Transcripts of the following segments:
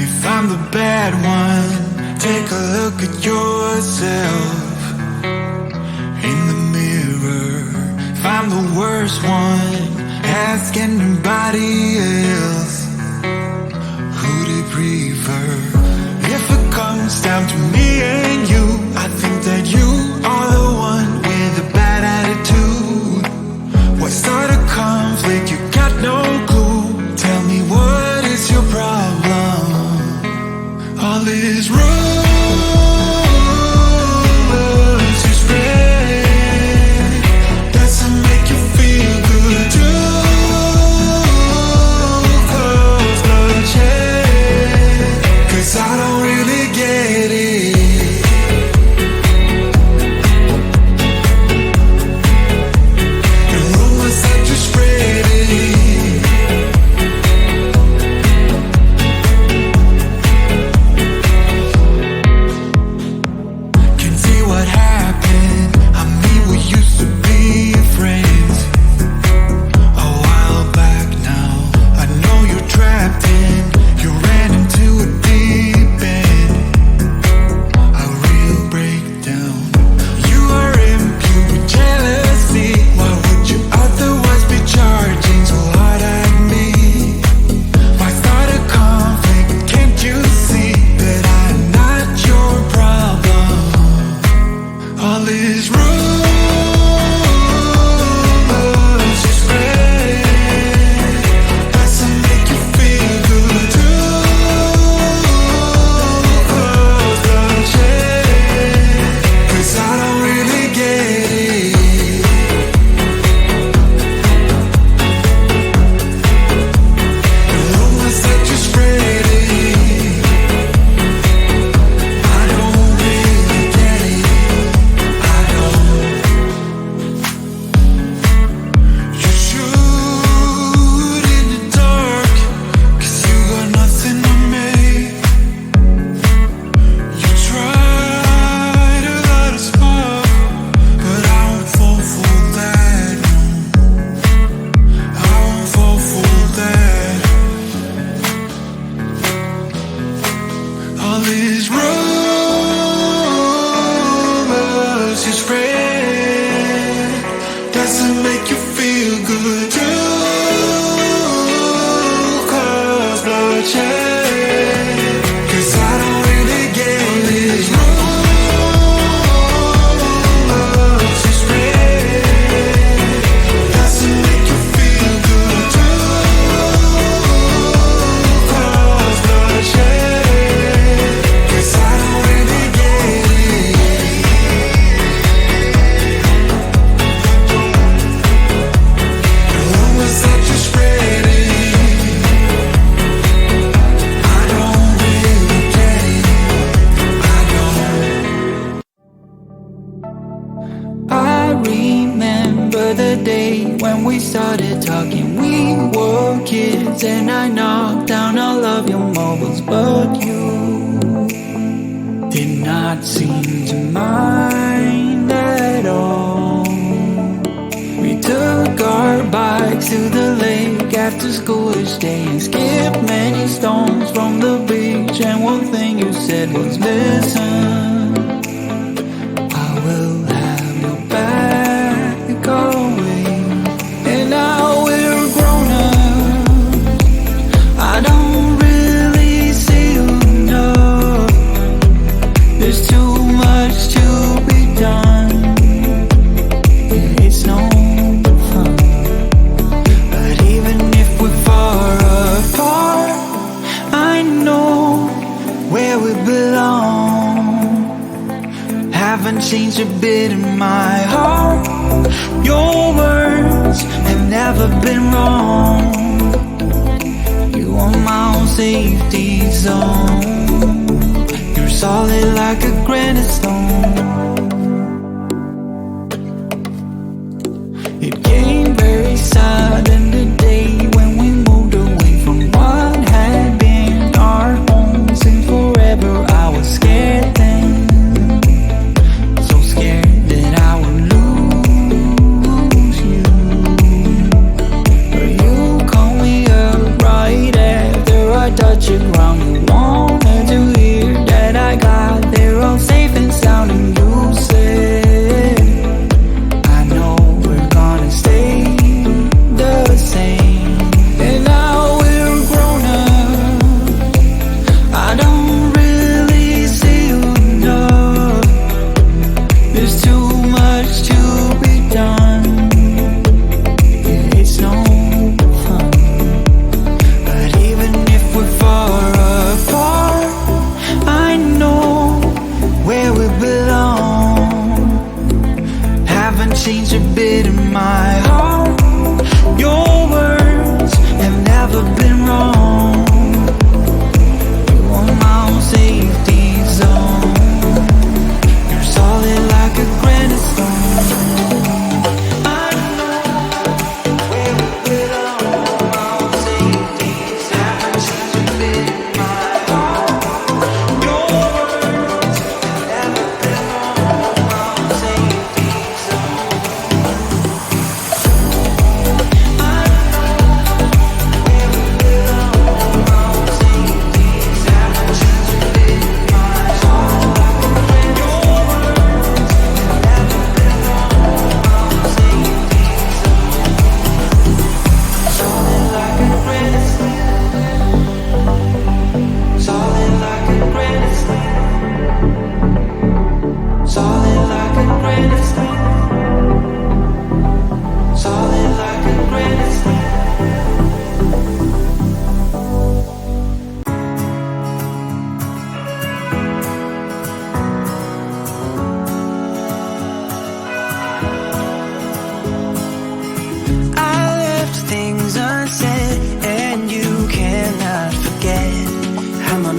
If I'm the bad one, take a look at yourself in the mirror. If I'm the worst one, ask anybody else who they prefer. If it comes down to me and you, I think that you are the one with a bad attitude. Why start a conflict? You got no clue. Tell me, what is your problem? All is rules you spread doesn't make you feel good too. Cause bloodshed, 'cause I don't really get it. The rumors that you spread it. Can see what happened. I mean, we used to be friends a while back now. I know you're trapped in, you ran into a deep end, a real breakdown. You are imbued with jealousy. Why would you otherwise be charging so hard at me? Why start a conflict? Can't you see that I'm not your problem? All is rules you spread doesn't make you feel good too. Cause bloodshed, 'cause I don't really get it. The rumors that you spread it, I don't really get it. I don't. You shoot in the dark, 'cause you got nothing on me. You try to light a spark, but I won't fall for that. I won't fall for that. All these rumors you spread doesn't make you feel good too. Cause bloodshed, 'cause I don't really get these rumors you spread doesn't make you feel good too. Cause bloodshed, 'cause I don't really get it. The rumors that you spread it, I don't really get it. I don't. I remember the day when we started talking. We were kids and I knocked down all of your marbles, but you did not seem to mind at all. We took our bikes to the lake after school each day and skipped many stones from the beach. And one thing you said was, listen, I will have your back always. And now we're grown up, I don't really see you enough. There's too much to be done, and it's no fun. But even if we're far apart, I know where we belong. Haven't changed a bit in my heart. Your words have never been wrong. You are my own safety zone. You're solid like a granite stone. It came very sudden the day when we moved away from what had been our home since forever. I was scared then, so scared that I would lose you. But you called me up right after I touched the ground. You want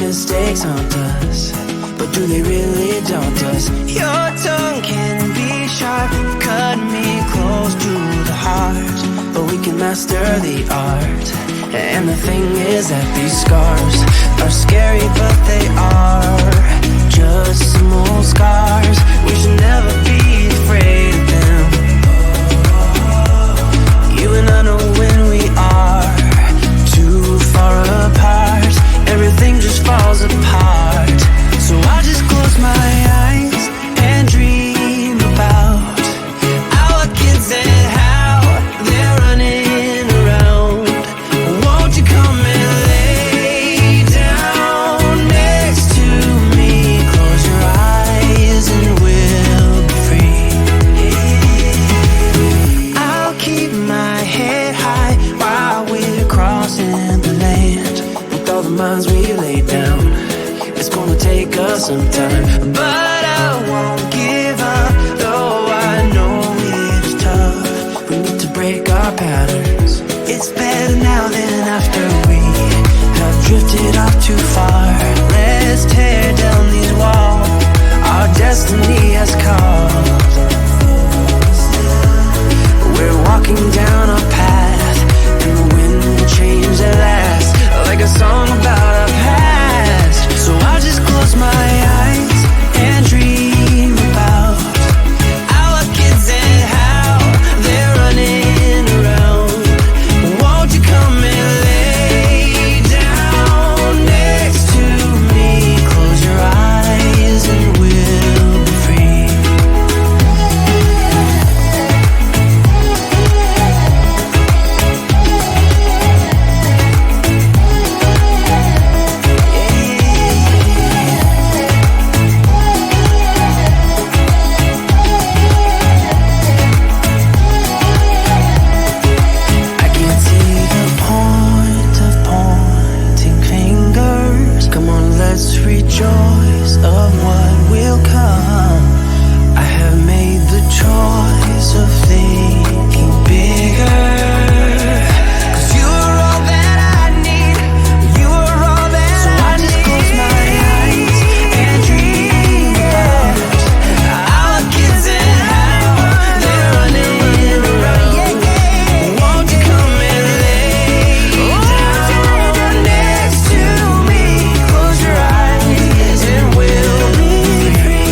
mistakes haunt us, but do they really daunt us? Your tongue can be sharp, cut me close to the heart, but we can master the art. And the thing is that these scars are scary, but they are just some old scars. We should never be afraid of them. You and I know when we are too far apart, everything just falls apart. So I just close my eyes and dream about our kids and how they're running around. Won't you come and lay down next to me? Close your eyes and we'll be free. I'll keep my head high while we're crossing the land. With all the minds we lay down, it's gonna take us some time, but I won't give up, though I know it's tough. We need to break our patterns. It's better now than after we have drifted off too far. Let's tear down these walls our destiny has called. We're walking down a path, and the wind will change at last, like a song about our past. So I just close my eyes and dream about our kids and how they're running around. Won't you come and lay down next to me? Close your eyes and we'll be free. I can't see the point of pointing fingers. Come on, let's rejoice of what will come. I have made the choice of thinking bigger. 'Cause you are all that I need. You are all that I need. So I just close my eyes and dream about our kids and how they're running around. Won't you come and lay down next to me? Close your eyes and we'll be free.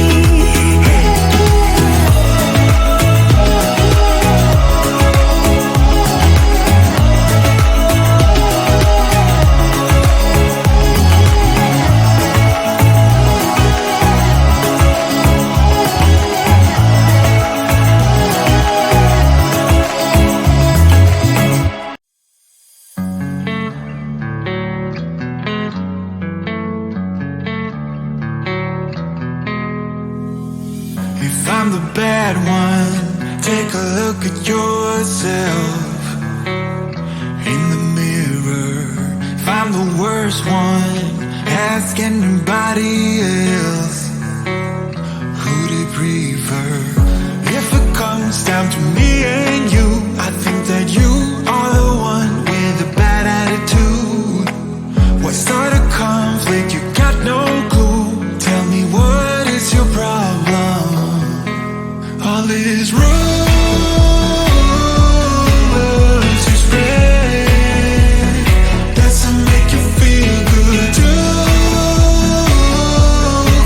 If I'm the bad one, take a look at yourself in the mirror. If I'm the worst one, ask anybody else who'd it prefer. If it comes down to me and you, I think that you are the one with a bad attitude. What sort of conflict? You got no clue. Tell me, what is your problem? All these rumors you spread doesn't make you feel good. Too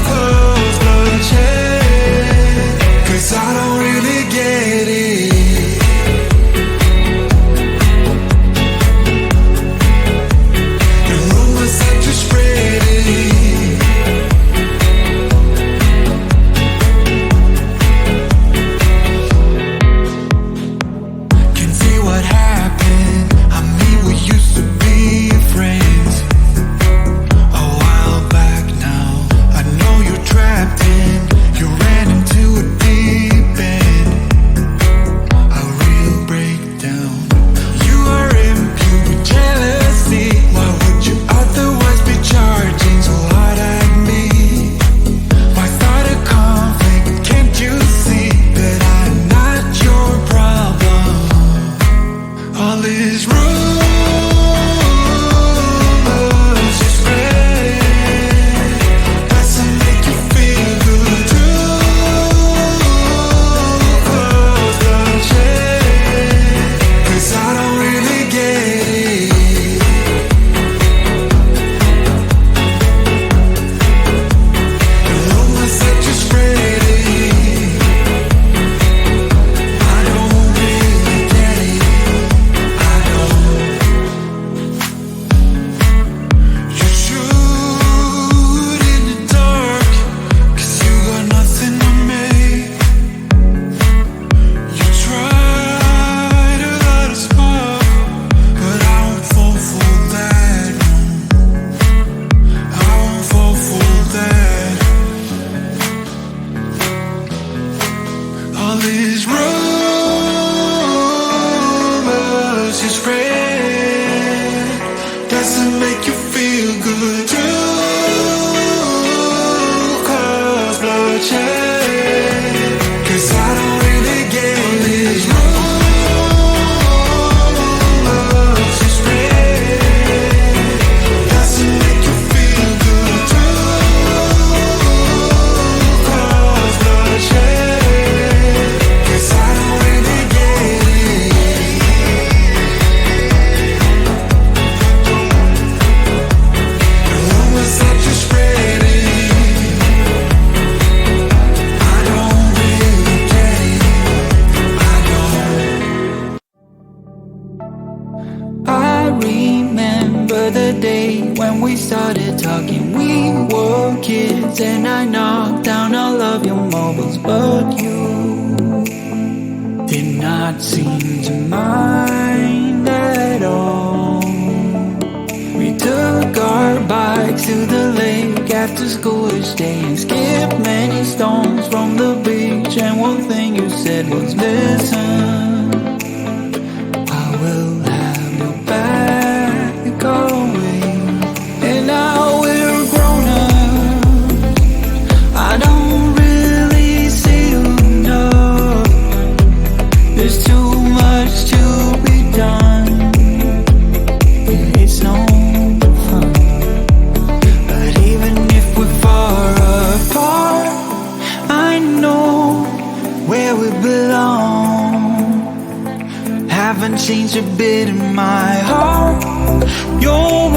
close the chest, 'cause I don't really get it. Does it make you feel good too? Cause bloodshed, 'cause I don't really get these rules to spread. Does it make you feel good too? Cause bloodshed, 'cause I don't really get it. The rumors that you're spreading, I don't really get it. I don't. I remember the day when we started talking. We were kids and I knocked down all of your mobiles, but you did not seem to mind at all. We took our bikes to the lake after school each day and skipped many stones from the beach. And one thing you said was, listen, I will have your back always. And now we're grown up, I don't really see you enough. There's too much to be done, and it's no fun. But even if we're far apart, I know where we belong. Haven't changed a bit in my heart. You're